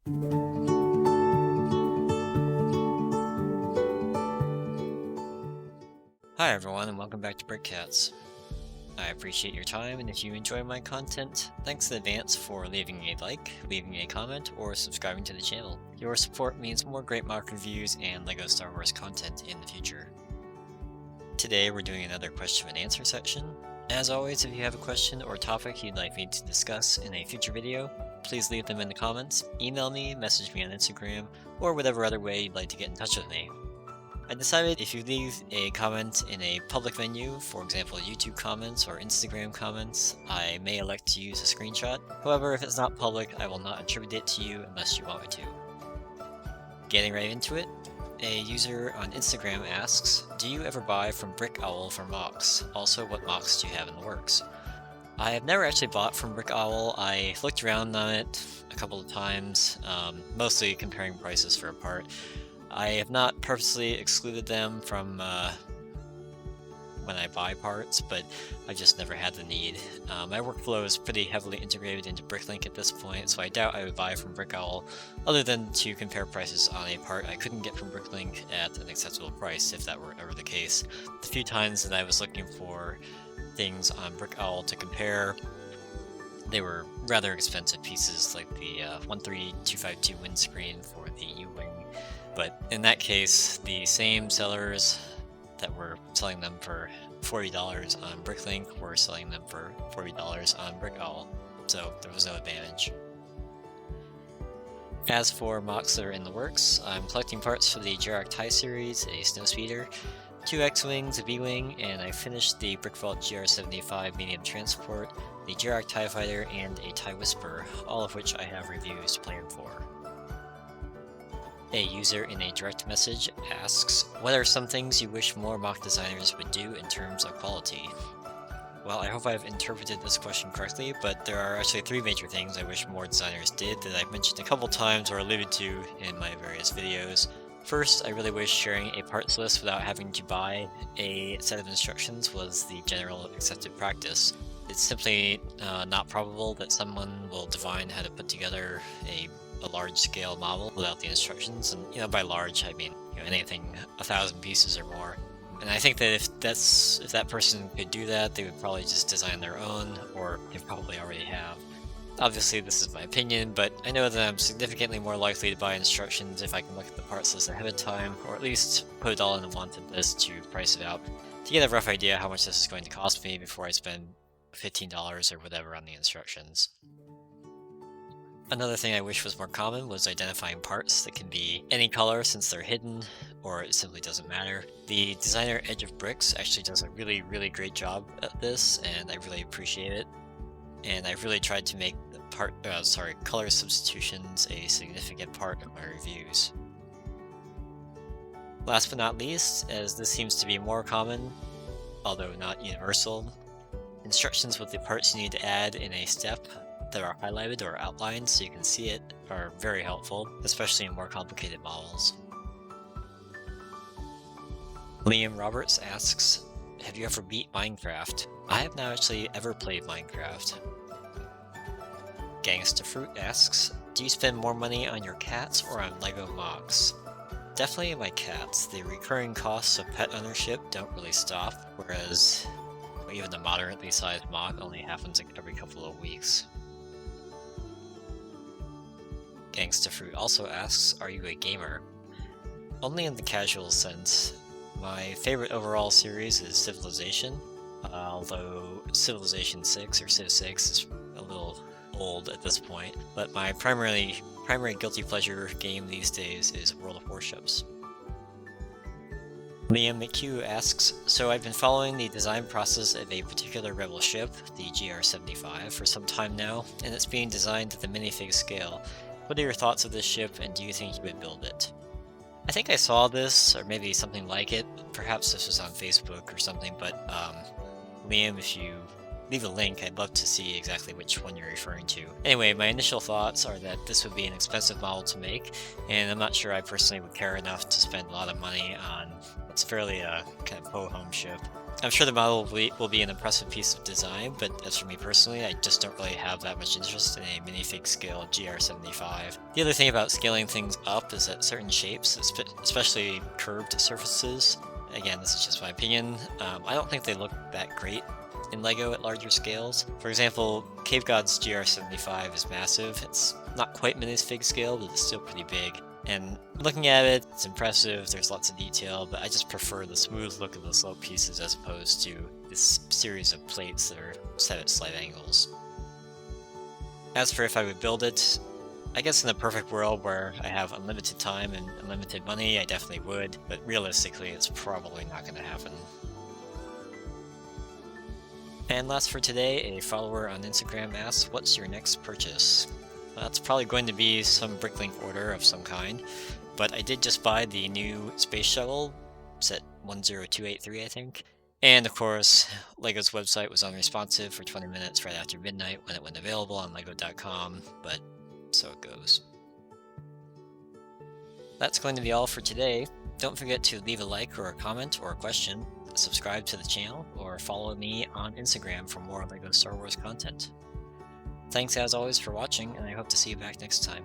Hi everyone and welcome back to BrickCats. I appreciate your time, and if you enjoy my content, thanks in advance for leaving a like, leaving a comment, or subscribing to the channel. Your support means more great mock reviews and LEGO Star Wars content in the future. Today we're doing another question and answer section. As always, if you have a question or topic you'd like me to discuss in a future video, please leave them in the comments, email me, message me on Instagram, or whatever other way you'd like to get in touch with me. I decided if you leave a comment in a public venue, for example YouTube comments or Instagram comments, I may elect to use a screenshot. However, if it's not public, I will not attribute it to you unless you want me to. Getting right into it, a user on Instagram asks, do you ever buy from BrickOwl for MOCs? Also, what MOCs do you have in the works? I have never actually bought from BrickOwl. I looked around on it a couple of times, mostly comparing prices for a part. I have not purposely excluded them from when I buy parts, but I just never had the need. My workflow is pretty heavily integrated into Bricklink at this point, so I doubt I would buy from BrickOwl, other than to compare prices on a part I couldn't get from Bricklink at an acceptable price, if that were ever the case. The few times that I was looking for things on BrickOwl to compare, they were rather expensive pieces, like the 13252 windscreen for the U-Wing. But in that case, the same sellers that were selling them for $40 on Bricklink were selling them for $40 on BrickOwl, so there was no advantage. As for MOCs that are in the works, I'm collecting parts for the Jirac TIE series, a snowspeeder, 2 X-Wings, a B-Wing, and I finished the BrickVault GR75 medium transport, the Jirac TIE Fighter, and a TIE Whisperer, all of which I have reviews planned for. A user in a direct message asks, what are some things you wish more MOC designers would do in terms of quality? Well, I hope I've interpreted this question correctly, but there are actually 3 major things I wish more designers did that I've mentioned a couple times or alluded to in my various videos. First, I really wish sharing a parts list without having to buy a set of instructions was the general accepted practice. It's simply not probable that someone will divine how to put together a large-scale model without the instructions, and by large I mean anything 1,000 pieces or more. And I think that if that person could do that, they would probably just design their own, or they probably already have. Obviously this is my opinion, but I know that I'm significantly more likely to buy instructions if I can look at the parts list ahead of time, or at least put it all in a wanted list to price it out, to get a rough idea how much this is going to cost me before I spend $15 or whatever on the instructions. Another thing I wish was more common was identifying parts that can be any color since they're hidden, or it simply doesn't matter. The designer Edge of Bricks actually does a really great job at this, and I really appreciate it. And I've really tried to make the color substitutions a significant part of my reviews. Last but not least, as this seems to be more common, although not universal, instructions with the parts you need to add in a step that are highlighted or outlined so you can see it are very helpful, especially in more complicated models. Liam Roberts asks, have you ever beat Minecraft? I have not actually ever played Minecraft. GangsterFruit asks, do you spend more money on your cats or on LEGO MOCs? Definitely my cats. The recurring costs of pet ownership don't really stop, whereas even the moderately sized MOC only happens every couple of weeks. GangsterFruit also asks, are you a gamer? Only in the casual sense. My favorite overall series is Civilization, although Civilization 6 or Civ 6 is a little old at this point, but my primary guilty pleasure game these days is World of Warships. Liam McHugh asks, so I've been following the design process of a particular Rebel ship, the GR75, for some time now, and it's being designed at the minifig scale. What are your thoughts of this ship, and do you think you would build it? I think I saw this, or maybe something like it. Perhaps this was on Facebook or something, but Liam, if you leave a link, I'd love to see exactly which one you're referring to. Anyway, my initial thoughts are that this would be an expensive model to make, and I'm not sure I personally would care enough to spend a lot of money on what's fairly a kind of ho-hum ship. I'm sure the model will be an impressive piece of design, but as for me personally, I just don't really have that much interest in a minifig scale GR75. The other thing about scaling things up is that certain shapes, especially curved surfaces, again, this is just my opinion, I don't think they look that great in LEGO at larger scales. For example, Cave God's GR75 is massive. It's not quite minifig scale, but it's still pretty big. And looking at it, it's impressive, there's lots of detail, but I just prefer the smooth look of the slope pieces as opposed to this series of plates that are set at slight angles. As for if I would build it, I guess in a perfect world where I have unlimited time and unlimited money, I definitely would, but realistically, it's probably not going to happen. And last for today, a follower on Instagram asks, what's your next purchase? That's probably going to be some Bricklink order of some kind, but I did just buy the new space shuttle, set 10283 I think, and of course, LEGO's website was unresponsive for 20 minutes right after midnight when it went available on lego.com, but so it goes. That's going to be all for today. Don't forget to leave a like or a comment or a question, subscribe to the channel, or follow me on Instagram for more LEGO Star Wars content. Thanks as always for watching, and I hope to see you back next time.